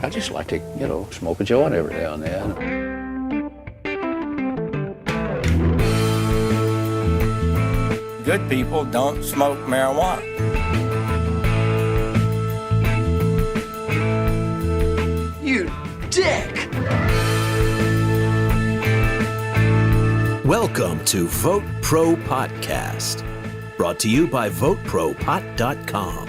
I just like to, smoke a joint every now and then. Good people don't smoke marijuana. You dick! Welcome to VoteProPot-Cast, brought to you by VoteProPot.com.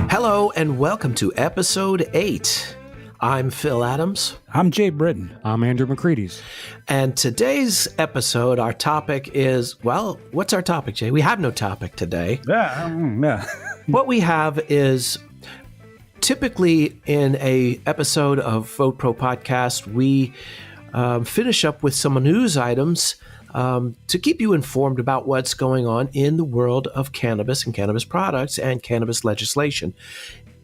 Hello and welcome to episode 8. I'm Phil Adams. I'm Jay Britton. I'm Andrew McCready's. And today's episode, our topic is, well, what's our topic, Jay? We have no topic today. Yeah. What we have is typically in a episode of Vote Pro Podcast, we finish up with some news items to keep you informed about what's going on in the world of cannabis and cannabis products and cannabis legislation.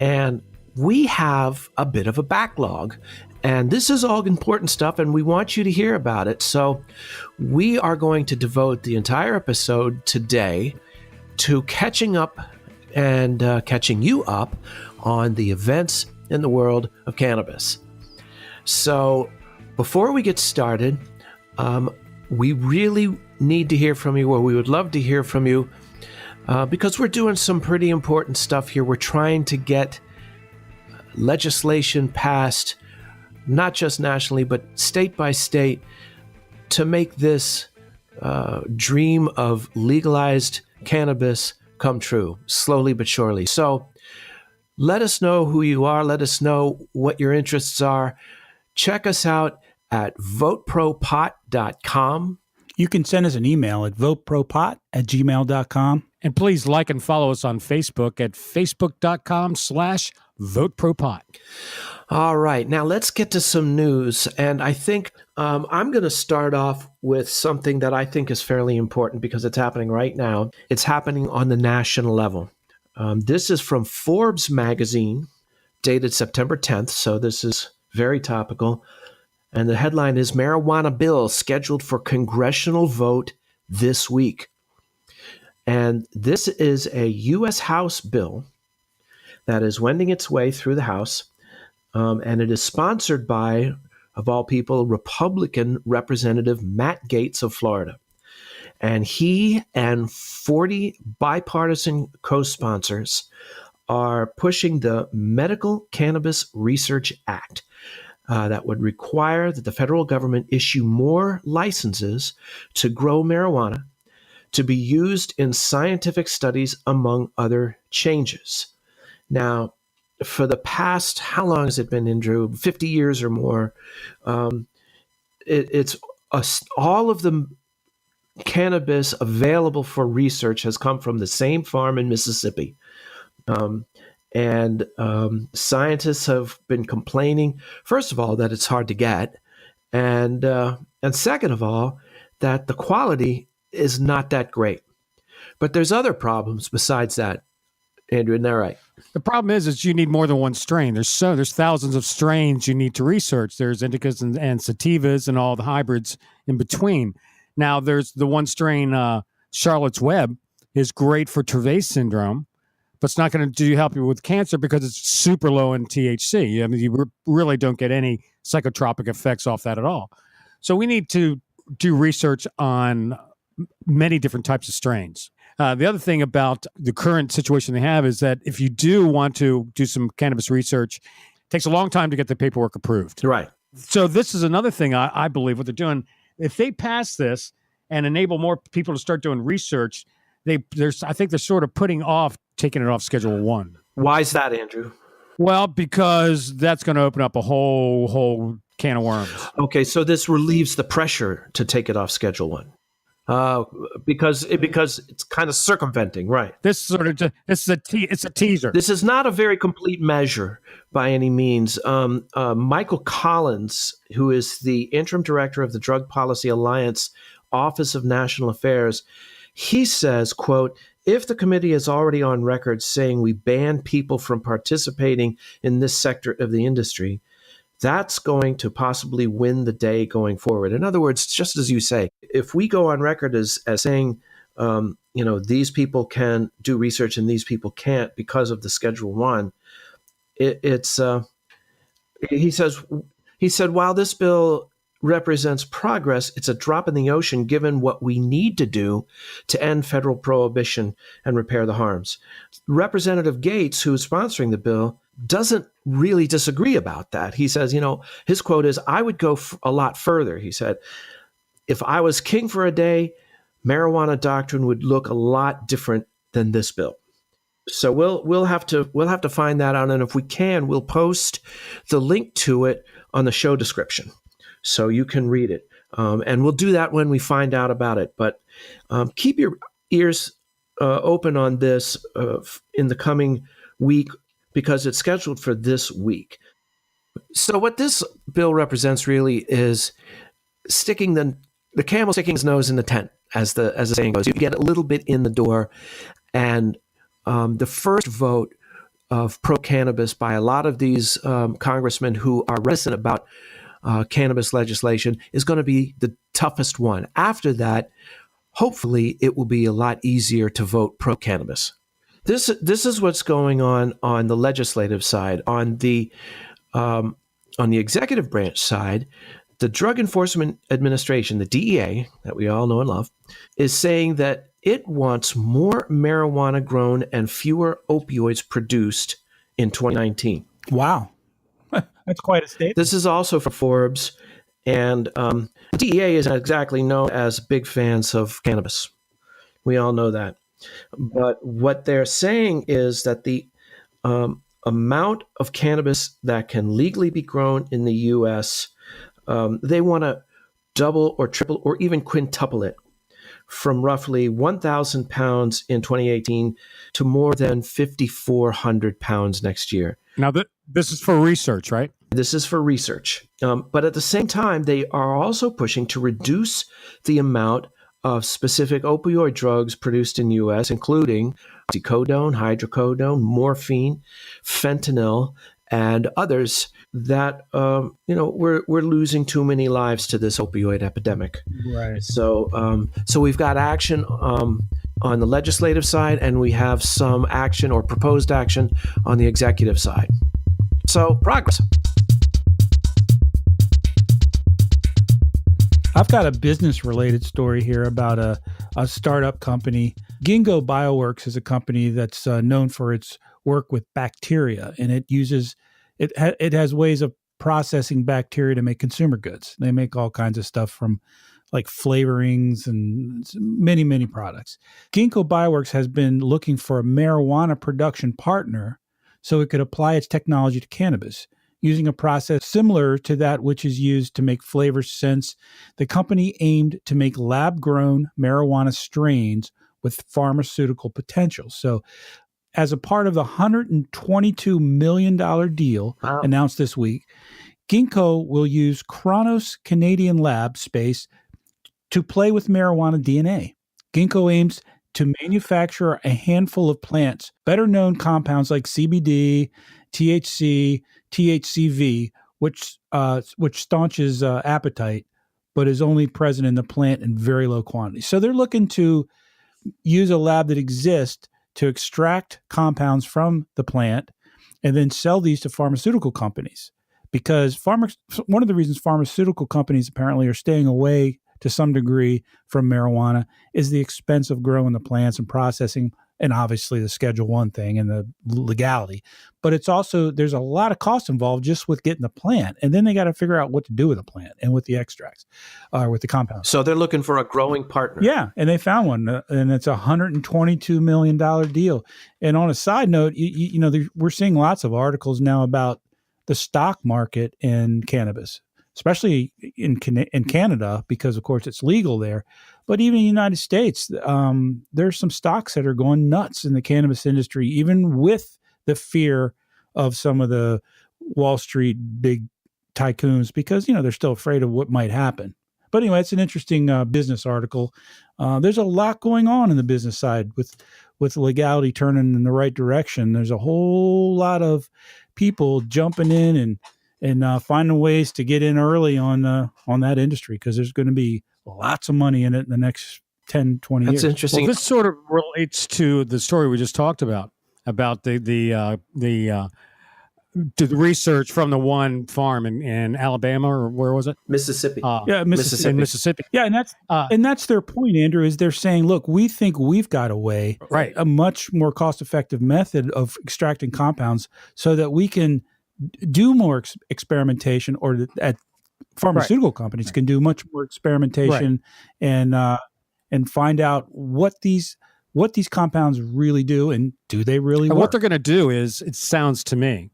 And we have a bit of a backlog, and this is all important stuff, and we want you to hear about it. So we are going to devote the entire episode today to catching up and catching you up on the events in the world of cannabis. So before we get started, we really need to hear from you, or we would love to hear from you, because we're doing some pretty important stuff here. We're trying to get legislation passed, not just nationally, but state by state, to make this dream of legalized cannabis come true, slowly but surely. So let us know who you are. Let us know what your interests are. Check us out at VoteProPot.com. You can send us an email at votepropot@gmail.com. And please like and follow us on Facebook at facebook.com/VoteProPot. All right, now let's get to some news. And I think I'm going to start off with something that I think is fairly important because it's happening right now. It's happening on the national level. This is from Forbes magazine, dated September 10th. So this is very topical. And the headline is Marijuana Bill Scheduled for Congressional Vote This Week. And this is a U.S. House bill that is wending its way through the House. And it is sponsored by, of all people, Republican Representative Matt Gaetz of Florida. And he and 40 bipartisan co-sponsors are pushing the Medical Cannabis Research Act that would require that the federal government issue more licenses to grow marijuana to be used in scientific studies, among other changes. Now, for the past, how long has it been, Andrew? 50 years or more. All of the cannabis available for research has come from the same farm in Mississippi. And scientists have been complaining, first of all, that it's hard to get. And second of all, that the quality is not that great. But there's other problems besides that, Andrew, isn't that right? The problem is you need more than one strain. There's thousands of strains you need to research. There's indicas and sativas and all the hybrids in between. Now, there's the one strain, Charlotte's Web, is great for Dravet syndrome, but it's not going to help you with cancer because it's super low in THC. I mean, you really don't get any psychotropic effects off that at all. So we need to do research on many different types of strains. The other thing about the current situation they have is that if you do want to do some cannabis research, it takes a long time to get the paperwork approved. Right. So this is another thing I believe what they're doing. If they pass this and enable more people to start doing research, I think they're sort of taking it off Schedule 1. Why is that, Andrew? Well, because that's going to open up a whole can of worms. Okay, so this relieves the pressure to take it off Schedule 1. Because it's kind of circumventing, right? It's a teaser. This is not a very complete measure by any means. Michael Collins, who is the interim director of the Drug Policy Alliance Office of National Affairs, he says, quote, if the committee is already on record saying we ban people from participating in this sector of the industry, that's going to possibly win the day going forward. In other words, just as you say, if we go on record as saying, these people can do research and these people can't because of the Schedule 1, he said, while this bill represents progress, it's a drop in the ocean given what we need to do to end federal prohibition and repair the harms. Representative Gates, who is sponsoring the bill, doesn't really disagree about that. He says, his quote is, "I would go a lot further." He said, "If I was king for a day, marijuana doctrine would look a lot different than this bill." So we'll have to find that out, and if we can, we'll post the link to it on the show description, so you can read it. And we'll do that when we find out about it. But keep your ears open on this in the coming week, because it's scheduled for this week. So what this bill represents really is sticking the camel sticking his nose in the tent, as the saying goes. You get a little bit in the door, and the first vote of pro-cannabis by a lot of these congressmen who are reticent about cannabis legislation is going to be the toughest one. After that, hopefully, it will be a lot easier to vote pro-cannabis. This is what's going on the legislative side. On the executive branch side, the Drug Enforcement Administration, the DEA, that we all know and love, is saying that it wants more marijuana grown and fewer opioids produced in 2019. Wow. That's quite a statement. This is also for Forbes, and the DEA isn't exactly known as big fans of cannabis. We all know that. But what they're saying is that the amount of cannabis that can legally be grown in the U.S., they want to double or triple or even quintuple it, from roughly 1,000 pounds in 2018 to more than 5,400 pounds next year. Now, this is for research, right? This is for research. But at the same time, they are also pushing to reduce the amount of specific opioid drugs produced in the U.S., including oxycodone, hydrocodone, morphine, fentanyl, and others that, we're losing too many lives to this opioid epidemic. Right. So we've got action on the legislative side, and we have some action or proposed action on the executive side. So progress. I've got a business-related story here about a startup company. Ginkgo Bioworks is a company that's known for its work with bacteria, and it has ways of processing bacteria to make consumer goods. They make all kinds of stuff from like flavorings and many, many products. Ginkgo Bioworks has been looking for a marijuana production partner so it could apply its technology to cannabis, using a process similar to that which is used to make flavor scents. The company aimed to make lab-grown marijuana strains with pharmaceutical potential. So as a part of the $122 million deal announced this week, Ginkgo will use Kronos Canadian lab space to play with marijuana DNA. Ginkgo aims to manufacture a handful of plants, better known compounds like CBD, THC, THCV, which staunches appetite, but is only present in the plant in very low quantities. So they're looking to use a lab that exists to extract compounds from the plant and then sell these to pharmaceutical companies. Because one of the reasons pharmaceutical companies apparently are staying away to some degree from marijuana is the expense of growing the plants and processing, and obviously the Schedule I thing and the legality. But it's also, there's a lot of cost involved just with getting the plant. And then they got to figure out what to do with the plant and with the extracts, with the compounds. So they're looking for a growing partner. Yeah, and they found one, and it's a $122 million deal. And on a side note, we're seeing lots of articles now about the stock market in cannabis, especially in Canada, because of course it's legal there. But even in the United States, there's some stocks that are going nuts in the cannabis industry, even with the fear of some of the Wall Street big tycoons, because, they're still afraid of what might happen. But anyway, it's an interesting business article. There's a lot going on in the business side with legality turning in the right direction. There's a whole lot of people jumping in and finding ways to get in early on that industry, because there's going to be lots of money in it in the next 10, 20 years. That's interesting. Well, this sort of relates to the story we just talked about the research from the one farm in Alabama, or where was it? Mississippi. Mississippi. In Mississippi. Yeah, and that's their point, Andrew, is they're saying, look, we think we've got a much more cost-effective method of extracting compounds so that we can do more experimentation, or at pharmaceutical companies can do much more experimentation and find out what these compounds really do, and do they really and work? What they're going to do is, it sounds to me,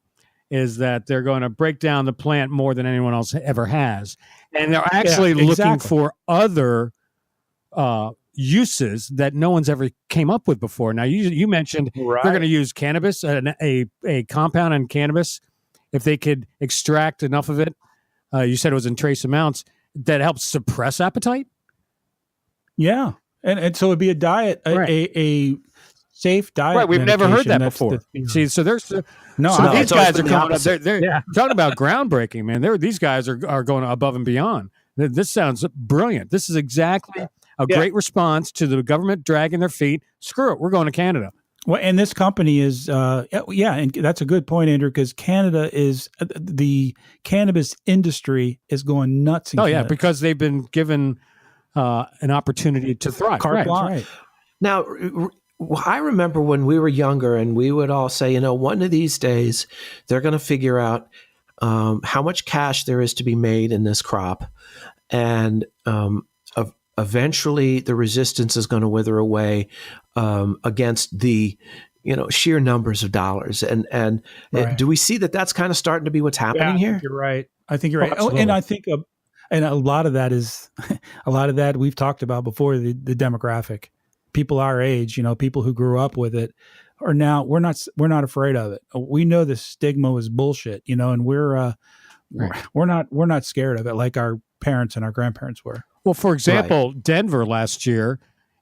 is that they're going to break down the plant more than anyone else ever has. And they're actually looking for other uses that no one's ever came up with before. Now, you mentioned they're going to use cannabis, a compound in cannabis. If they could extract enough of it, you said it was in trace amounts, that helps suppress appetite? Yeah. And so it'd be a diet, a safe diet. Right, we've never heard that before. See, so there's these guys are coming up. They're talking about groundbreaking, man. These guys are going above and beyond. This sounds brilliant. This is exactly a great response to the government dragging their feet. Screw it, we're going to Canada. Well, and this company is, and that's a good point, Andrew, because Canada is, the cannabis industry is going nuts in Canada. Because they've been given an opportunity to thrive. Right. Now, I remember when we were younger, and we would all say, one of these days they're going to figure out how much cash there is to be made in this crop, and eventually the resistance is going to wither away against the sheer numbers of dollars. And do we see that that's kind of starting to be what's happening here? I think you're right. Oh, and I think and a lot of that is we've talked about before, the demographic. People our age, people who grew up with it, are now we're not afraid of it. We know the stigma is bullshit, and we're not scared of it like our parents and our grandparents were. Well, for example, Denver last year,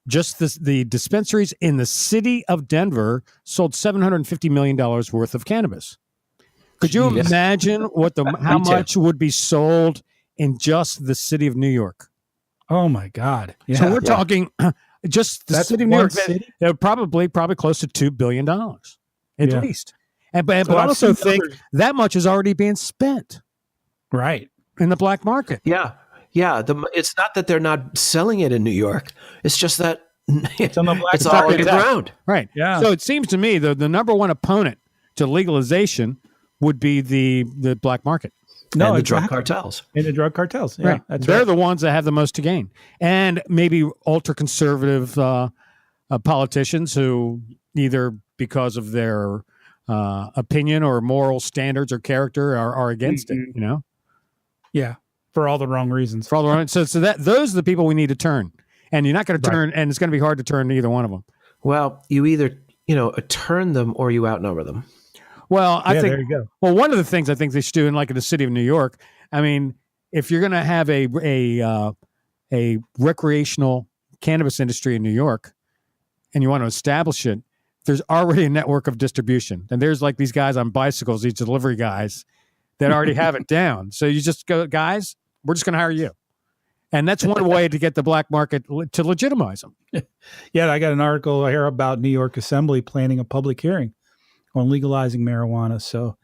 just the dispensaries in the city of Denver sold $750 million worth of cannabis. Could you imagine how much would be sold in just the city of New York? Oh my God! Yeah. So we're talking just the city of New York. They're probably close to $2 billion at least. But I also think that much is already being spent, right, in the black market. Yeah. It's not that they're not selling it in New York. It's just that it's all underground. Right. Yeah. So it seems to me the number one opponent to legalization would be the black market. No, the drug cartels. And the drug cartels. Yeah, right. They're the ones that have the most to gain. And maybe ultra-conservative politicians who, either because of their opinion or moral standards or character, are against it, Yeah, for all the wrong reasons. So those are the people we need to turn. And you're not going to turn, and it's going to be hard to turn either one of them. Well, you either, turn them or you outnumber them. Well, I think. There you go. Well, one of the things I think they should do, in the city of New York, I mean, if you're going to have a recreational cannabis industry in New York, and you want to establish it, there's already a network of distribution, and there's these guys on bicycles, these delivery guys, that already have it down. So you just go, guys, we're just going to hire you, and that's one way to get the black market to legitimize them. Yeah, I got an article here about New York Assembly planning a public hearing on legalizing marijuana. So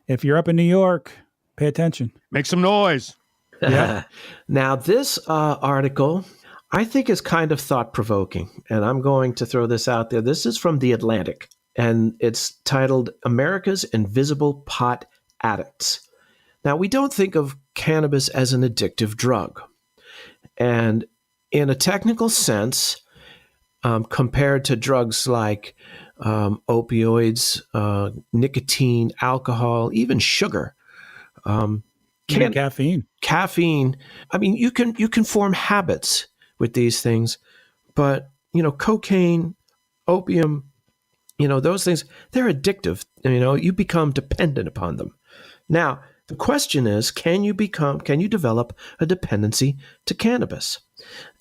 if you're up in New York, pay attention. Make some noise. Yeah. Now, this article, I think, is kind of thought-provoking, and I'm going to throw this out there. This is from The Atlantic, and it's titled America's Invisible Pot Addicts. Now, we don't think of cannabis as an addictive drug. And in a technical sense, compared to drugs like opioids, nicotine, alcohol, even sugar, caffeine. I mean, you can form habits with these things, but cocaine, opium, those things, they're addictive. You become dependent upon them. Now, the question is, can you develop a dependency to cannabis?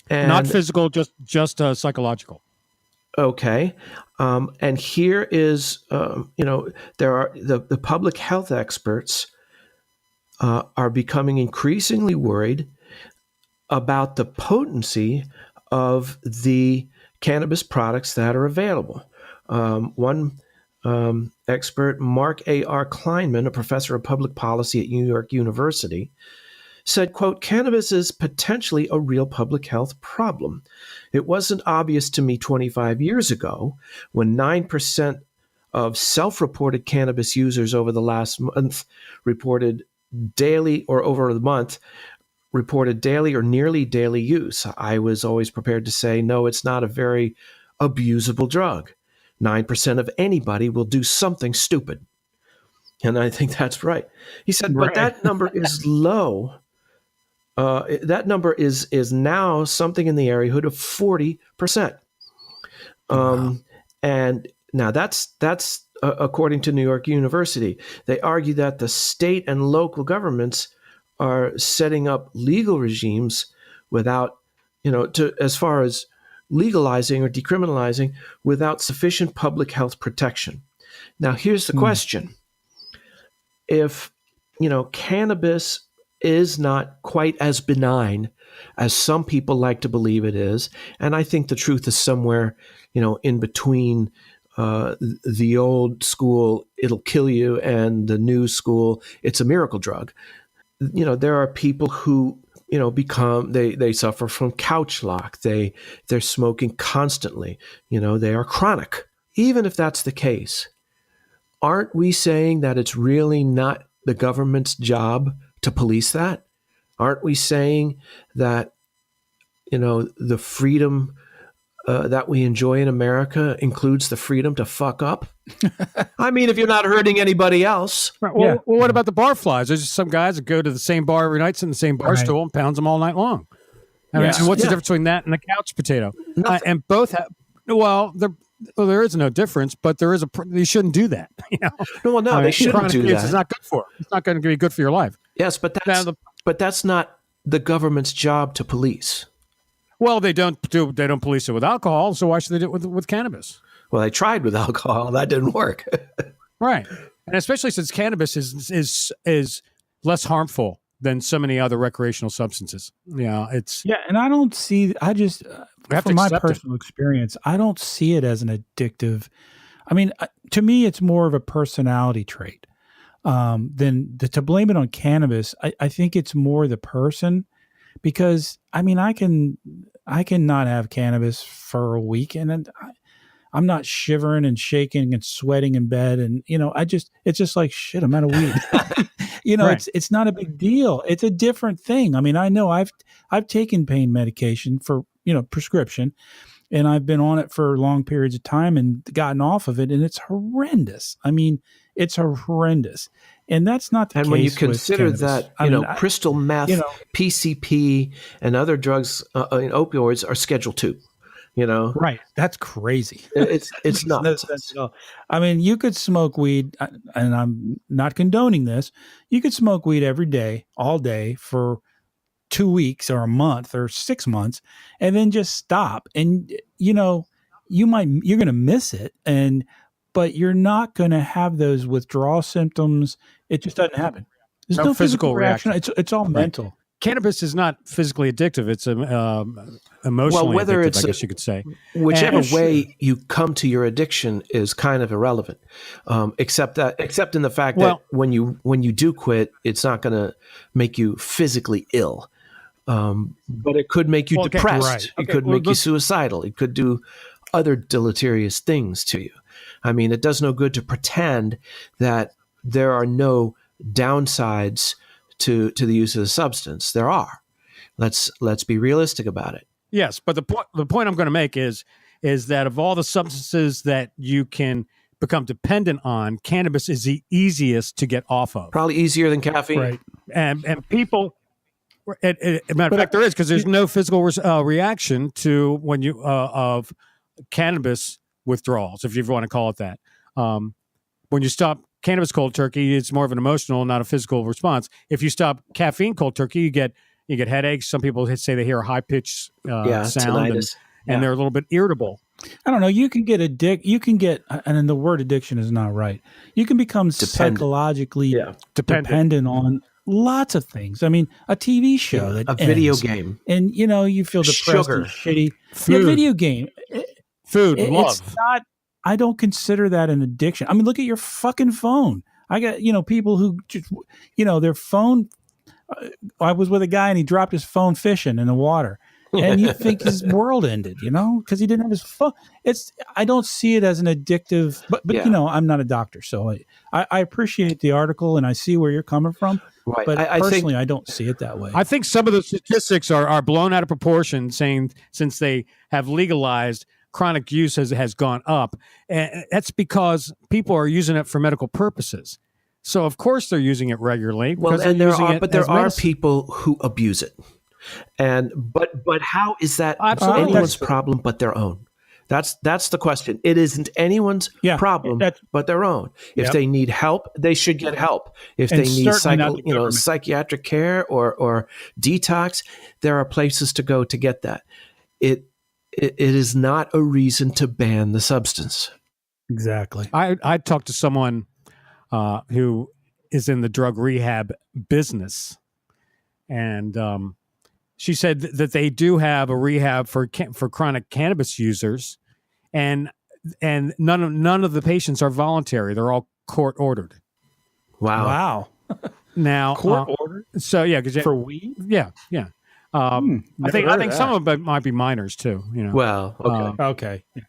And, not physical, just psychological. Okay. And here is, there are the public health experts are becoming increasingly worried about the potency of the cannabis products that are available. One expert, Mark A.R. Kleinman, a professor of public policy at New York University, said, quote, "Cannabis is potentially a real public health problem. It wasn't obvious to me 25 years ago when 9% of self-reported cannabis users over the last month reported daily or over the month reported daily or nearly daily use. I was always prepared to say, no, it's not a very abusable drug. 9% of anybody will do something stupid." And I think that's right. He said, but that number is low. That number is now something in the area of 40%. And now that's according to New York University. They argue that the state and local governments are setting up legal regimes without, as far as legalizing or decriminalizing without sufficient public health protection. Now, here's the question. If, cannabis is not quite as benign as some people like to believe it is, and I think the truth is somewhere, in between the old school, it'll kill you, and the new school, it's a miracle drug. There are people who, they suffer from couch lock. They're smoking constantly. They are chronic. Even if that's the case, aren't we saying that it's really not the government's job to police that? Aren't we saying that, the freedom that we enjoy in America includes the freedom to fuck up? I mean, if you're not hurting anybody else. Right. Well, what about the bar flies? There's just some guys that go to the same bar every night, sit in the same bar stool, and pounds them all night long. I mean, so what's the difference between that and the couch potato? And both have, there is no difference, but there is you shouldn't do that. No, they shouldn't do that. It's not good for it. It's not going to be good for your life. Yes, but that's not the government's job to police. Well, they don't police it with alcohol, so why should they do it with cannabis? Well, they tried with alcohol. That didn't work. Right. And especially since cannabis is less harmful than so many other recreational substances. And I don't see, from my personal experience, I don't see it as an addictive. I mean, to me, it's more of a personality trait than to blame it on cannabis. I think it's more the person, because I mean, I can not have cannabis for a week and I'm not shivering and shaking and sweating in bed. And, it's just like, shit, I'm out of weed. Right. It's not a big deal. It's a different thing. I mean, I know I've taken pain medication for, prescription, and I've been on it for long periods of time and gotten off of it. And it's horrendous. I mean, it's horrendous. And that's not the case. And when you consider that, crystal meth, PCP, and other drugs, opioids are Schedule II. Right? That's crazy. It's not. No sense at all. I mean, you could smoke weed, and I'm not condoning this. You could smoke weed every day, all day for 2 weeks or a month or 6 months, and then just stop. And you're going to miss it, but you're not going to have those withdrawal symptoms. It just doesn't happen. There's no physical reaction. It's all mental. Cannabis is not physically addictive. It's emotionally addictive, I guess you could say. Whichever way you come to your addiction is kind of irrelevant, except in the fact that when you do quit, it's not going to make you physically ill, but it could make you depressed. Right. It could make you suicidal. It could do other deleterious things to you. I mean, it does no good to pretend that there are no downsides to the use of the substance. There are. Let's be realistic about it. Yes, but the point I'm going to make is that of all the substances that you can become dependent on, cannabis is the easiest to get off of. Probably easier than caffeine. Right. And people, as a matter of fact, there is, because there's no physical reaction to when you of cannabis withdrawals, if you want to call it that. When you stop cannabis cold turkey, it's more of an emotional, not a physical response. If you stop caffeine cold turkey, you get headaches. Some people say they hear a high pitched sound, and they're a little bit irritable. I don't know. You can get and the word addiction is not right. You can become psychologically dependent on lots of things. I mean, a TV show that a video ends, game. and you feel depressed Sugar. and shitty. Food. Yeah, video game. Food, love. It's not. I don't consider that an addiction. I mean, look at your fucking phone. I got people who just their phone. I was with a guy and he dropped his phone fishing in the water, and you think his world ended, because he didn't have his phone. I don't see it as an addictive, but I'm not a doctor, so I appreciate the article and I see where you're coming from. Right. But I personally, think, I don't see it that way. I think some of the statistics are blown out of proportion, saying since they have legalized, chronic use has gone up. And that's because people are using it for medical purposes. So of course they're using it regularly. well, and there are people who abuse it. But how is that Absolutely. anyone's problem but their own? That's the question. It isn't anyone's problem but their own. If they need help, they should get help. If they need psychiatric care or detox, there are places to go to get that. It is not a reason to ban the substance. Exactly. I talked to someone who is in the drug rehab business, and she said that they do have a rehab for chronic cannabis users, and none of the patients are voluntary. They're all court ordered. Wow. Now Court ordered. So yeah, For weed. Yeah. I think some of it might be minors too. Well, okay. Okay. Yeah.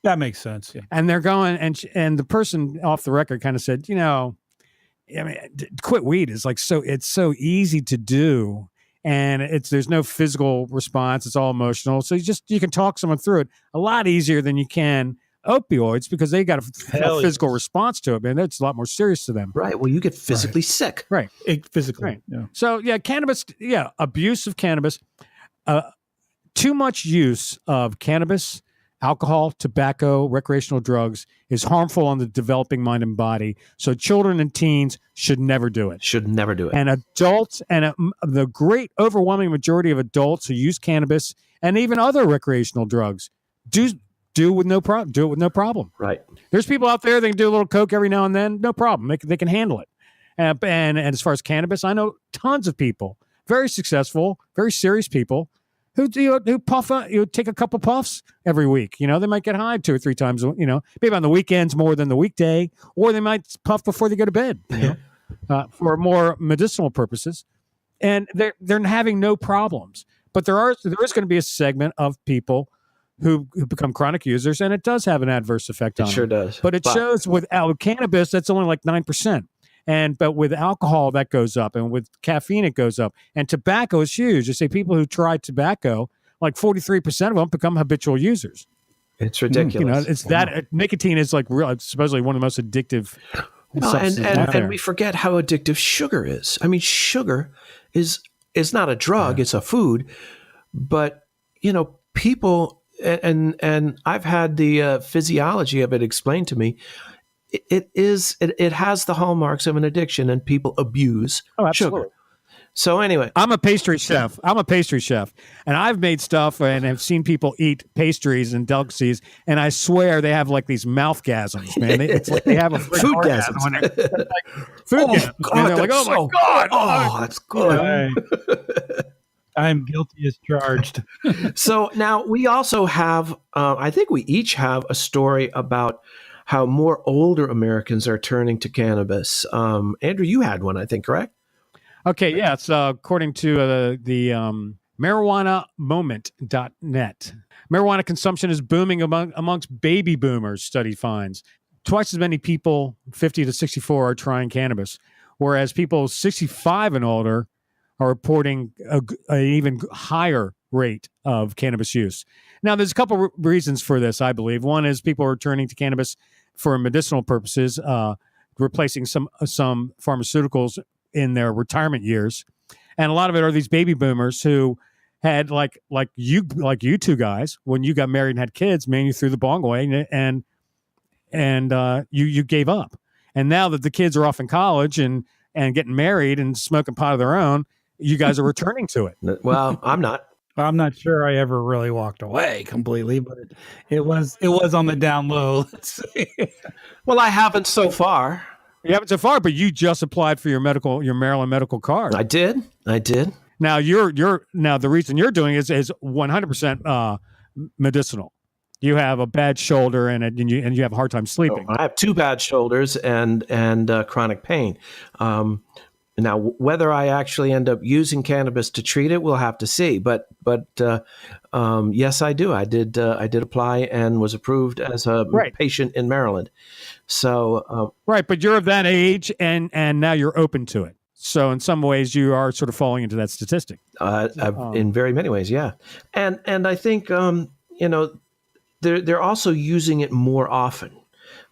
That makes sense. Yeah. And they're going, and the person off the record kind of said, quit weed is it's so easy to do, and there's no physical response. It's all emotional. So you can talk someone through it a lot easier than you can opioids, because they got a physical response to it, man. That's a lot more serious to them. Right. Well, you get physically sick. Right. Physically. Right. Yeah. So cannabis. Yeah, abuse of cannabis. Too much use of cannabis, alcohol, tobacco, recreational drugs is harmful on the developing mind and body. So children and teens should never do it. And adults, and the great overwhelming majority of adults who use cannabis and even other recreational drugs do it with no problem. Right. There's people out there that can do a little coke every now and then, no problem. They can handle it. And as far as cannabis, I know tons of people, very successful, very serious people, who puff, take a couple puffs every week. They might get high 2 or 3 times, maybe on the weekends more than the weekday, or they might puff before they go to bed, for more medicinal purposes. And they're having no problems. But there is going to be a segment of people who become chronic users, and it does have an adverse effect on them. It sure does. But it shows with cannabis, that's only like 9%. But with alcohol, that goes up, and with caffeine, it goes up. And tobacco is huge. They say people who try tobacco, like 43% of them become habitual users. It's ridiculous. It's that nicotine is supposedly one of the most addictive substances out there. And we forget how addictive sugar is. I mean, sugar is not a drug; it's a food. But people, and I've had the physiology of it explained to me. It has the hallmarks of an addiction, and people abuse sugar. So anyway, I'm a pastry chef, and I've made stuff and have seen people eat pastries and delicacies, and I swear they have like these mouth gasms, man. It's like they have a food gasm. Food gasm. And they're like, oh my God. Oh, that's good. I'm guilty as charged. So now we also have, I think we each have a story about how more older Americans are turning to cannabis. Andrew, you had one, I think, correct? Okay, yeah. It's according to the marijuanamoment.net. Marijuana consumption is booming amongst baby boomers, study finds. Twice as many people, 50 to 64, are trying cannabis, whereas people 65 and older are reporting an even higher rate of cannabis use. Now, there's a couple reasons for this, I believe. One is people are turning to cannabis for medicinal purposes, replacing some pharmaceuticals in their retirement years, and a lot of it are these baby boomers who had like you two guys, when you got married and had kids, man, you threw the bong away and you gave up, and now that the kids are off in college and getting married and smoking pot of their own, you guys are returning to it. Well, I'm not. I'm not sure I ever really walked away completely, but it was on the down low. Let's see. Well, I haven't so far. You haven't so far, but you just applied for your Maryland medical card. I did. Now the reason you're doing is 100% medicinal. You have a bad shoulder and you have a hard time sleeping. I have 2 bad shoulders and chronic pain. Now, whether I actually end up using cannabis to treat it, we'll have to see. But yes, I do. I did apply and was approved as a patient in Maryland. So right, but you're of that age, and now you're open to it. So in some ways, you are sort of falling into that statistic. In very many ways, yeah. And I think they're also using it more often.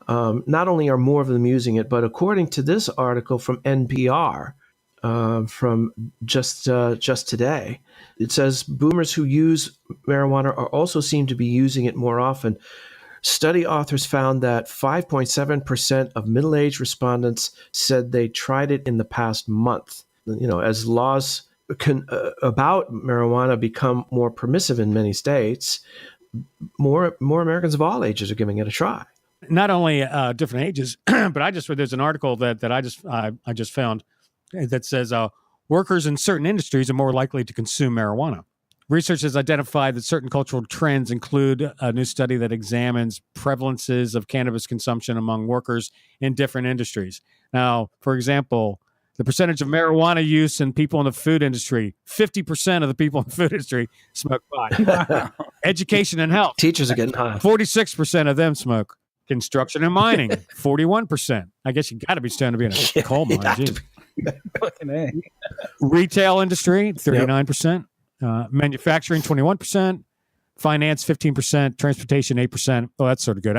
Not only are more of them using it, but according to this article from NPR, from just today, it says boomers who use marijuana are also seem to be using it more often. Study authors found that 5.7% of middle-aged respondents said they tried it in the past month. As laws about marijuana become more permissive in many states, more Americans of all ages are giving it a try. Not only different ages, but I just read there's an article that I just found that says workers in certain industries are more likely to consume marijuana. Research has identified that certain cultural trends include a new study that examines prevalences of cannabis consumption among workers in different industries. Now, for example, the percentage of marijuana use in people in the food industry, 50% of the people in the food industry smoke pot. Education and health. Teachers are getting high. 46% of them smoke. Construction and mining, 41%. I guess you got to be stoned to be in a coal mine. Fucking A. Retail industry, 39%. Manufacturing, 21%. Finance, 15%. Transportation, 8%. Oh, that's sort of good.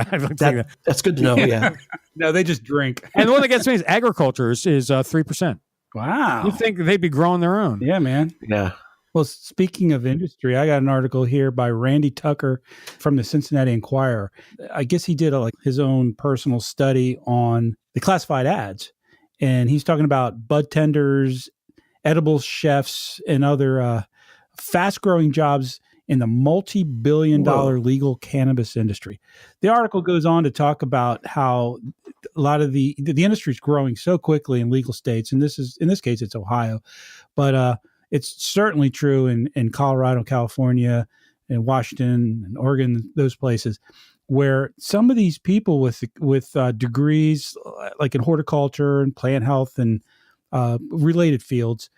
That's good to know, yeah. No, they just drink. And the one that gets me is agriculture is 3%. Wow. You think they'd be growing their own. Yeah, man. Yeah. Well, speaking of industry, I got an article here by Randy Tucker from the Cincinnati Enquirer. I guess he did his own personal study on the classified ads. And he's talking about bud tenders, edible chefs, and other fast-growing jobs in the multi-billion-dollar legal cannabis industry. The article goes on to talk about how a lot of the industry is growing so quickly in legal states, and in this case it's Ohio, but it's certainly true in Colorado, California, and Washington, and Oregon, those places, where some of these people with degrees like in horticulture and plant health and related fields.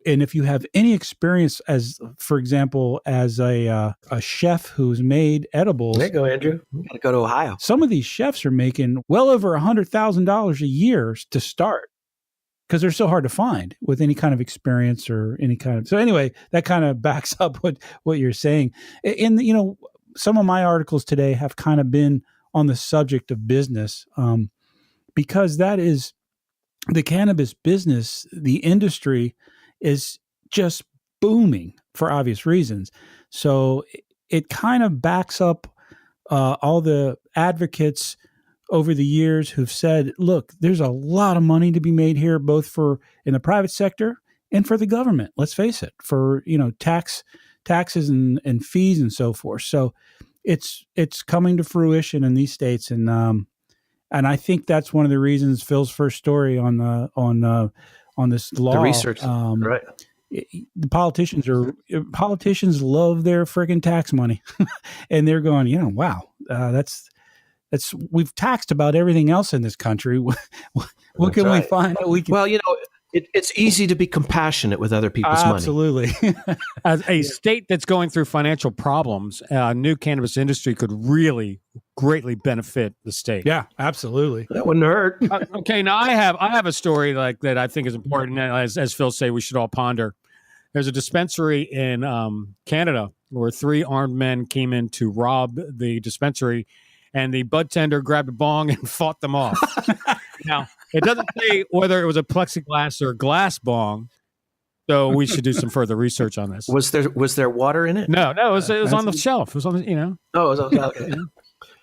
And if you have any experience as, for example, as a chef who's made edibles. There you go, Andrew. You got to go to Ohio. Some of these chefs are making well over $100,000 a year to start because they're so hard to find with any kind of experience or any kind of. So anyway, that kind of backs up what you're saying. And, some of my articles today have kind of been on the subject of business because that is the cannabis business, the industry is just booming for obvious reasons. So it kind of backs up all the advocates over the years who've said, look, there's a lot of money to be made here, both for in the private sector and for the government. Let's face it, for, taxes and fees and so forth. So it's coming to fruition in these states. And I think that's one of the reasons Phil's first story on this law. The research, right? The politicians love their friggin' tax money, and they're going, wow, that's we've taxed about everything else in this country. What can we find that we can? Well, it's easy to be compassionate with other people's money. Absolutely. As a state that's going through financial problems, a new cannabis industry could really greatly benefit the state. Yeah, absolutely. That wouldn't hurt. Okay, now I have a story like that I think is important, and as Phil say, we should all ponder. There's a dispensary in Canada where 3 armed men came in to rob the dispensary, and the bud tender grabbed a bong and fought them off. Now, it doesn't say whether it was a plexiglass or glass bong, so we should do some further research on this. Was there water in it? No, it was on the shelf. It was on the, Oh, it was okay.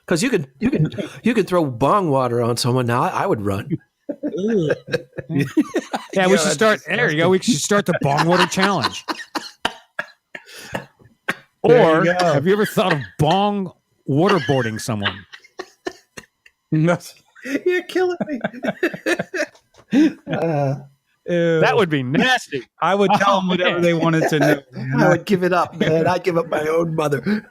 Because you could throw bong water on someone now. I would run. Yeah, we should start. There you go. We should start the bong water challenge. Or have you ever thought of bong waterboarding someone? You're killing me. That would be nasty. I would tell them whatever they wanted to know. I would give it up, man. I'd give up my own mother.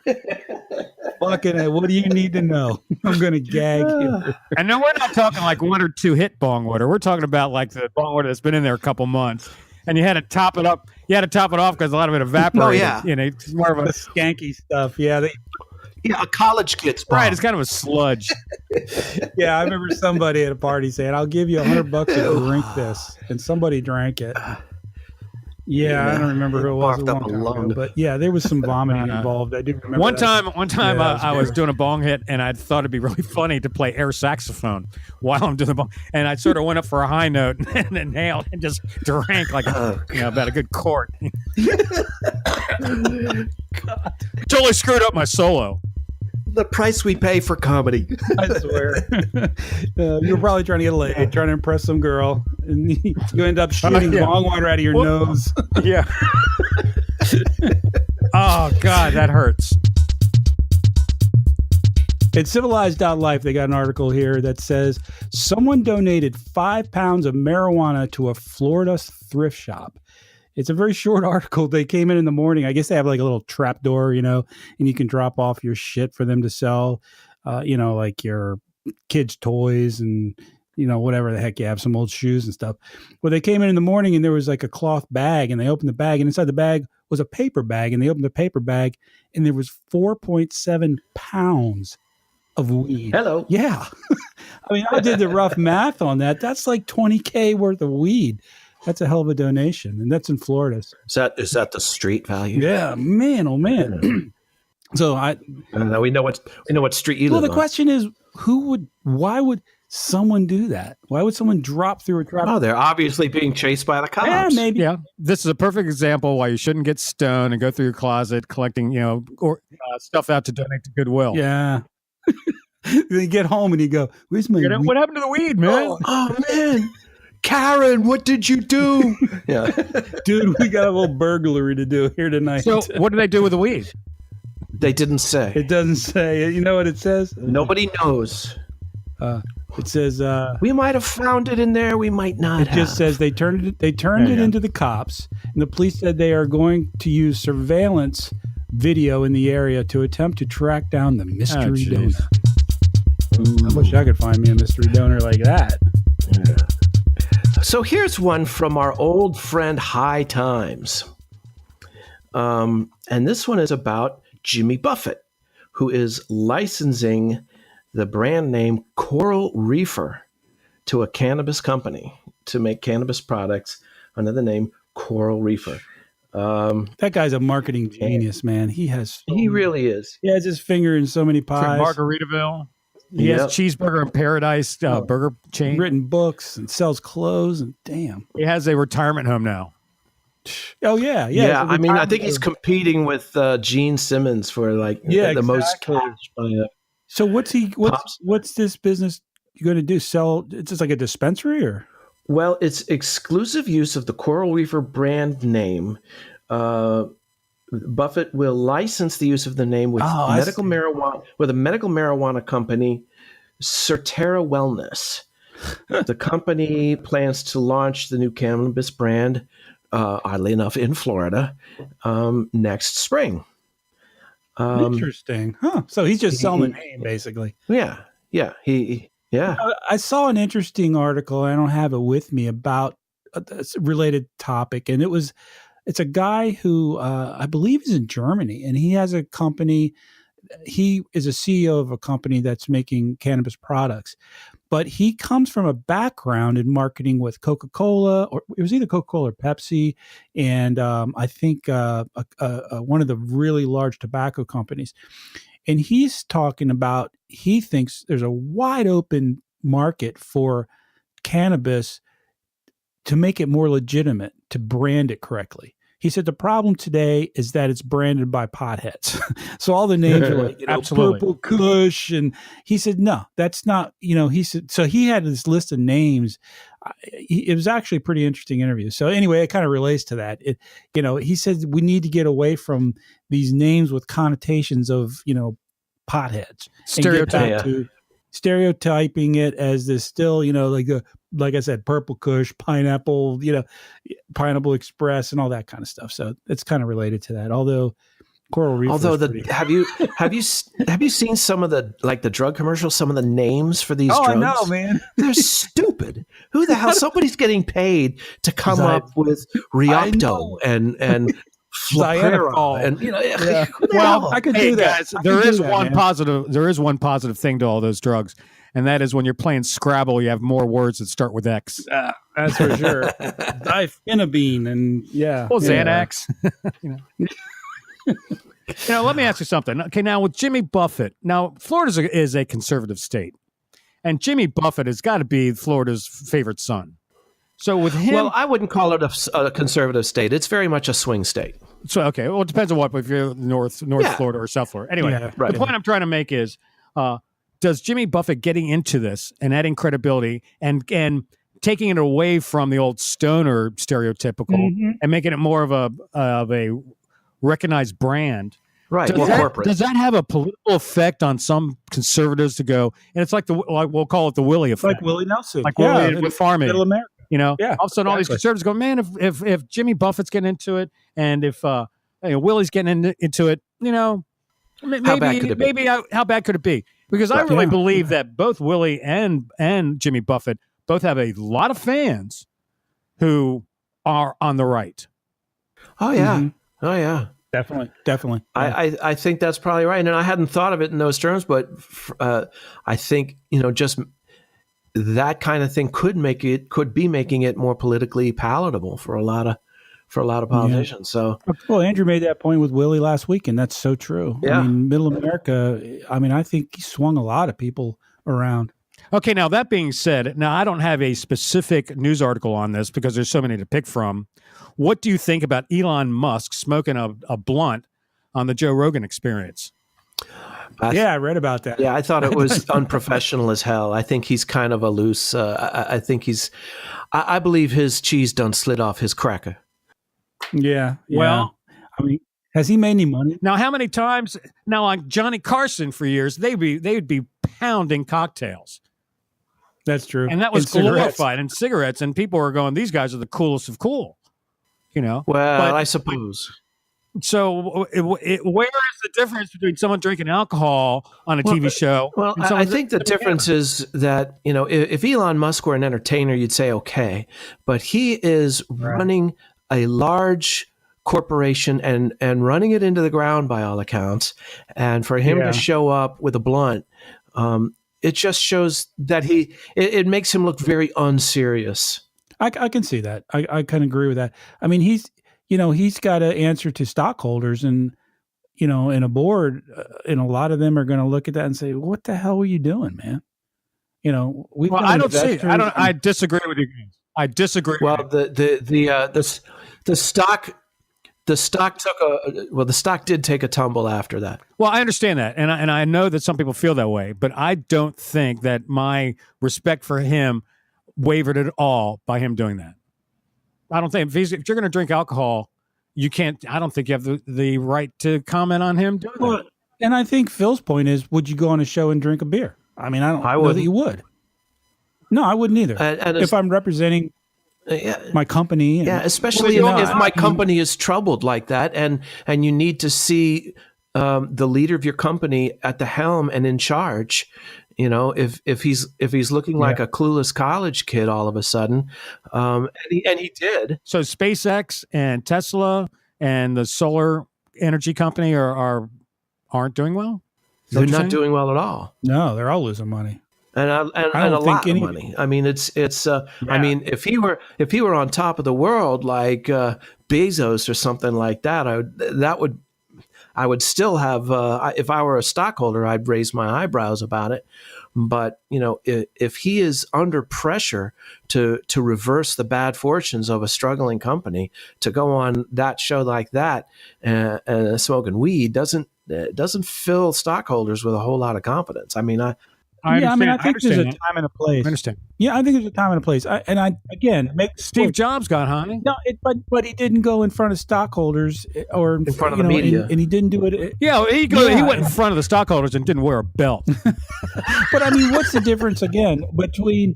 Fucking A, what do you need to know? I'm going to gag you. And then we're not talking like 1 or 2 hit bong water. We're talking about like the bong water that's been in there a couple months. And you had to top it up. You had to top it off because a lot of it evaporated. Oh, yeah. You know, it's more of The a skanky stuff. Yeah. Yeah, a college kid's right. It's kind of a sludge. Yeah. I remember somebody at a party saying, I'll give you $100 to drink this. And somebody drank it. Yeah, I don't remember who it was. Barfed up a lung. But yeah, there was some vomiting involved. I do remember One that. time, Yeah, I was doing a bong hit, and I thought it'd be really funny to play air saxophone while I'm doing the bong. And I sort of went up for a high note and then nailed and just drank like about a good quart. Totally screwed up my solo. The price we pay for comedy. I swear. You're probably trying to get laid, trying to impress some girl, and you end up shooting bong water out of your nose. Yeah. Oh, God, that hurts. At Civilized.life, they got an article here that says someone donated 5 pounds of marijuana to a Florida thrift shop. It's a very short article. They came in the morning. I guess they have like a little trap door, and you can drop off your shit for them to sell, like your kids' toys and, whatever the heck you have, some old shoes and stuff. Well, they came in the morning and there was like a cloth bag, and they opened the bag, and inside the bag was a paper bag, and they opened the paper bag and there was 4.7 pounds of weed. Hello. Yeah. I mean, I did the rough math on that. That's like $20,000 worth of weed. That's a hell of a donation, and that's in Florida. Is that the street value? Yeah, man, oh man. So I don't know. We know what street you live on. Well, the question is, why would someone do that? Why would someone drop through a trap? Oh, they're obviously being chased by the cops. Yeah, maybe. Yeah, this is a perfect example why you shouldn't get stoned and go through your closet collecting, or stuff out to donate to Goodwill. Yeah. You get home and you go, "Where's my weed?" What happened to the weed, man? Oh man. Karen, what did you do? Yeah. Dude, we got a little burglary to do here tonight. So what did they do with the weed? They didn't say. It doesn't say. You know what it says? Nobody knows. It says we might have found it in there. We might not. It just says they turned it into the cops, and the police said they are going to use surveillance video in the area to attempt to track down the mystery donor. I wish I could find me a mystery donor like that. Yeah. So here's one from our old friend High Times. And this one is about Jimmy Buffett, who is licensing the brand name Coral Reefer to a cannabis company to make cannabis products under the name Coral Reefer. That guy's a marketing genius, man. He really is. He has his finger in so many pies. Margaritaville. He has Cheeseburger in Paradise burger chain. Written books and sells clothes, and damn. He has a retirement home now. Oh, yeah. Yeah, I mean, I think he's competing with Gene Simmons for the most cash by a... So what's this business going to do? Sell? It's just like a dispensary, or? Well, it's exclusive use of the Coral Reefer brand name. Buffett will license the use of the name with a medical marijuana company, Certera Wellness. The company plans to launch the new cannabis brand, oddly enough, in Florida next spring. Interesting, huh? So he's just selling the name, basically. Yeah. I saw an interesting article. I don't have it with me about a related topic, and it's a guy who I believe is in Germany, and he has a company. He is a CEO of a company that's making cannabis products, but he comes from a background in marketing with Coca-Cola, or it was either Coca-Cola or Pepsi, and I think one of the really large tobacco companies. And he's talking about, he thinks there's a wide open market for cannabis to make it more legitimate, to brand it correctly. He said the problem today is that it's branded by potheads. So all the names are like, Purple Kush. And he said, no, that's not, he said, so he had this list of names. It was actually a pretty interesting interview. So anyway, it kind of relates to that. He said we need to get away from these names with connotations of, potheads. Stereotype. stereotyping it as this still, like I said, Purple Kush, Pineapple, Pineapple Express, and all that kind of stuff. So it's kind of related to that. Although Coral Reefer. Have you seen some of the drug commercials? Some of the names for these drugs. I know, man. They're stupid. Who the hell? Somebody's getting paid to come up with Riopto and Flapera and Yeah. Well, I could do that. Guys, there is one positive thing to all those drugs, and that is when you're playing Scrabble, you have more words that start with X. That's for sure. Diphenabine and Xanax. Let me ask you something. Okay, now with Jimmy Buffett, now Florida is a conservative state, and Jimmy Buffett has got to be Florida's favorite son. So with him, well, I wouldn't call it a conservative state. It's very much a swing state. So okay, well, it depends on if you're North Florida or South Florida. Anyway, the point I'm trying to make is, does Jimmy Buffett getting into this and adding credibility and taking it away from the old stoner stereotypical and making it more of a recognized brand, right? Corporate. Does that have a political effect on some conservatives to go? And it's like we'll call it the Willie effect, like Willie Nelson, like Willie with farming, Middle America. All of a sudden, all these conservatives go, man, if Jimmy Buffett's getting into it, and if Willie's getting into it, maybe how bad could it be? Because I really believe that both Willie and Jimmy Buffett both have a lot of fans who are on the right. Oh yeah. Oh yeah. Definitely. I think that's probably right. And I hadn't thought of it in those terms, but I think, just that kind of thing could be making it more politically palatable for a lot of politicians. So, well, Andrew made that point with Willie last week, and that's so true. Yeah. Middle America, I think he swung a lot of people around. Okay, now that being said, now I don't have a specific news article on this because there's so many to pick from. What do you think about Elon Musk smoking a blunt on the Joe Rogan Experience? I read about that. Yeah, I thought it was unprofessional as hell. I think he's kind of a loose. I think I believe his cheese done slid off his cracker. Yeah. Well, has he made any money? Now, how many times? Now, on Johnny Carson for years, they would be pounding cocktails. That's true. And that was glorified. And cigarettes. And people were going, these guys are the coolest of cool. Well, I suppose. So where is the difference between someone drinking alcohol on a TV show? Well, I think the difference is that, if Elon Musk were an entertainer, you'd say, okay, but he is running a large corporation and running it into the ground by all accounts. And for him to show up with a blunt, it just shows that it makes him look very unserious. I can see that. I can agree with that. He's got to answer to stockholders and, in a board, and a lot of them are going to look at that and say, what the hell are you doing, man? I don't see it. I disagree with you guys. I disagree. Well, the stock the stock did take a tumble after that. Well, I understand that. And I know that some people feel that way, but I don't think that my respect for him wavered at all by him doing that. I don't think if you're going to drink alcohol, you can't. I don't think you have the right to comment on him doing that. And I think Phil's point is, would you go on a show and drink a beer? I don't know that you would. No, I wouldn't either. And if I'm representing my company, especially if my company is troubled like that, and you need to see the leader of your company at the helm and in charge. If he's looking like a clueless college kid all of a sudden, and he did. So SpaceX and Tesla and the solar energy company aren't doing well. They're not doing well at all. No, they're all losing money, and a lot of money. If he were on top of the world like Bezos or something like that, I would still have, if I were a stockholder, I'd raise my eyebrows about it. But, if he is under pressure to reverse the bad fortunes of a struggling company, to go on that show like that smoking weed doesn't fill stockholders with a whole lot of confidence. I yeah, I mean, I understand. think there's a understand time and a place. I understand. Yeah, I think there's a time and a place. Steve Jobs got high. No, but he didn't go in front of stockholders or In front of the media. and he didn't do it. Yeah, he went in front of the stockholders and didn't wear a belt. But I mean, what's the difference again between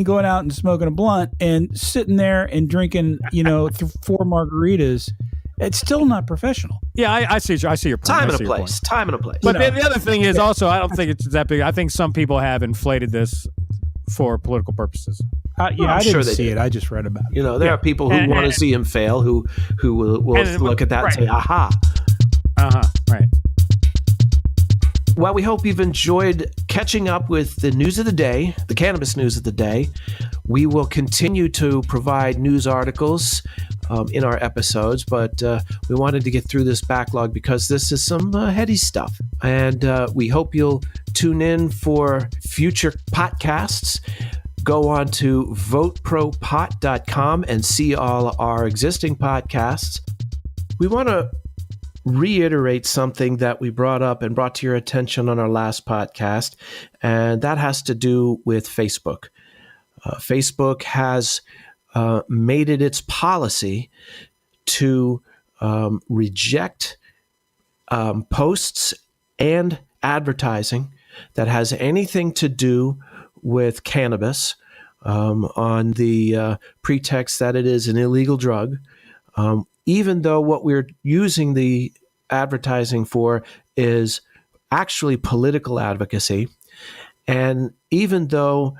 going out and smoking a blunt and sitting there and drinking, 4 margaritas? It's still not professional. Yeah, I see your point. Time I and see a your place. point. Time and a place. But the other thing is also, I don't think it's that big. I think some people have inflated this for political purposes. I didn't sure they see did. it. I just read about it. There are people who want to see him fail, who will look at that and say, "Aha!" Right. Well, we hope you've enjoyed catching up with the news of the day, the cannabis news of the day. We will continue to provide news articles in our episodes, but we wanted to get through this backlog because this is some heady stuff. And we hope you'll tune in for future podcasts. Go on to VoteProPot.com and see all our existing podcasts. We want to reiterate something that we brought up and brought to your attention on our last podcast, and that has to do with Facebook. Facebook has made it its policy to reject posts and advertising that has anything to do with cannabis on the pretext that it is an illegal drug, even though what we're using the advertising for is actually political advocacy. And even though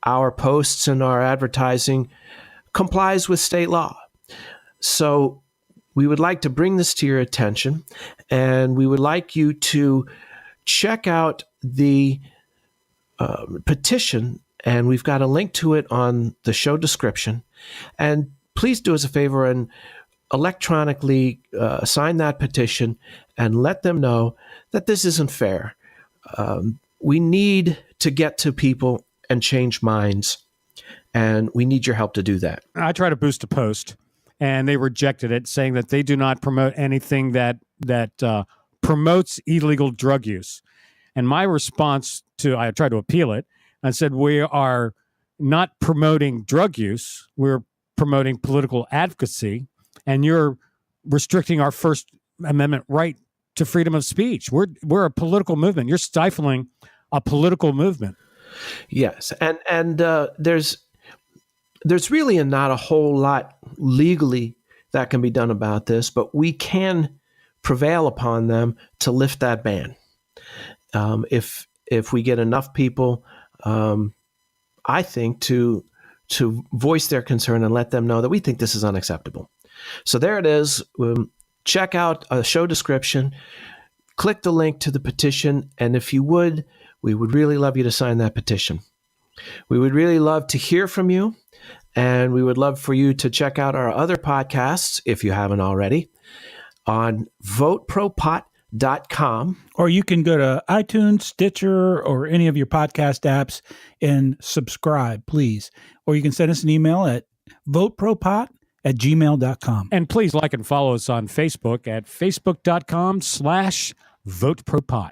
our posts and our advertising complies with state law. So we would like to bring this to your attention, and we would like you to check out the petition, and we've got a link to it on the show description. And please do us a favor and electronically sign that petition and let them know that this isn't fair. We need to get to people and change minds, and we need your help to do that. I tried to boost a post, and they rejected it, saying that they do not promote anything that promotes illegal drug use. And my response I tried to appeal it. I said, we are not promoting drug use. We're promoting political advocacy, and you're restricting our First Amendment right to freedom of speech. We're a political movement. You're stifling a political movement. Yes, and there's really not a whole lot legally that can be done about this, but we can prevail upon them to lift that ban. If we get enough people, I think, to voice their concern and let them know that we think this is unacceptable. So there it is. Check out a show description, click the link to the petition, and if you would, we would really love you to sign that petition. We would really love to hear from you, and we would love for you to check out our other podcasts, if you haven't already, on VoteProPot.com. Or you can go to iTunes, Stitcher, or any of your podcast apps and subscribe, please. Or you can send us an email at VoteProPot@gmail.com. And please like and follow us on Facebook at Facebook.com/VoteProPot.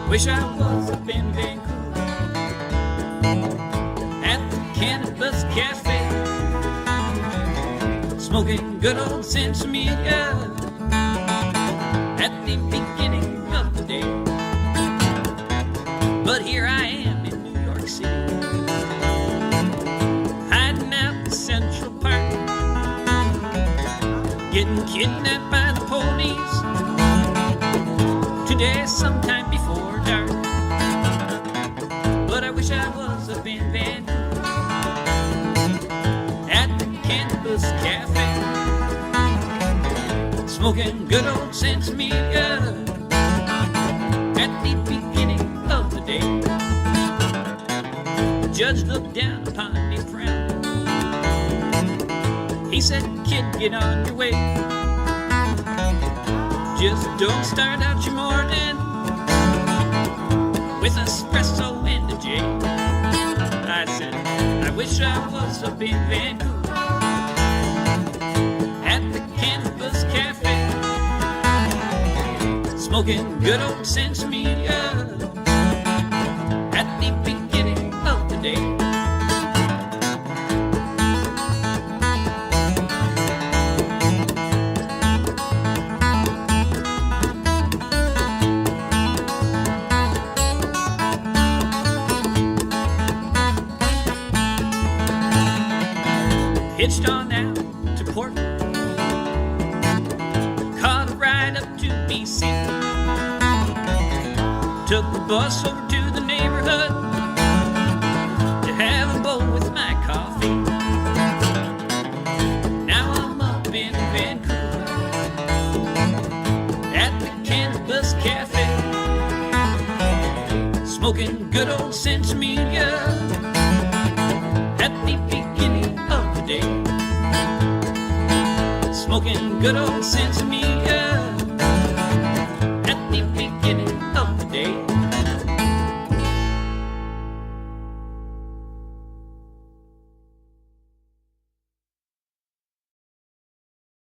Wish I was up in Vancouver at the Cannabis Cafe, smoking good old Sensimilla at the beginning of the day. But here I am in New York City, hiding out in Central Park, getting kidnapped by the police today sometime before dark. But I wish I was up in Vancouver at the Cannabis Cafe, smoking good old Sensimilla at the beginning of the day. The judge looked down upon me, frowned. He said, "Kid, get on your way. Just don't start out your morning with espresso and a J." I said, I wish I was up in Vancouver at the Cannabis Cafe, Smoking good old sense media at the beginning of the day. Hitched on out to Portland, caught a ride up to BC, took the bus over to the neighborhood to have a bowl with my coffee. Now I'm up in Vancouver at the Cannabis Cafe, smoking good old sense media at the beginning of the day. Smoking good old sense media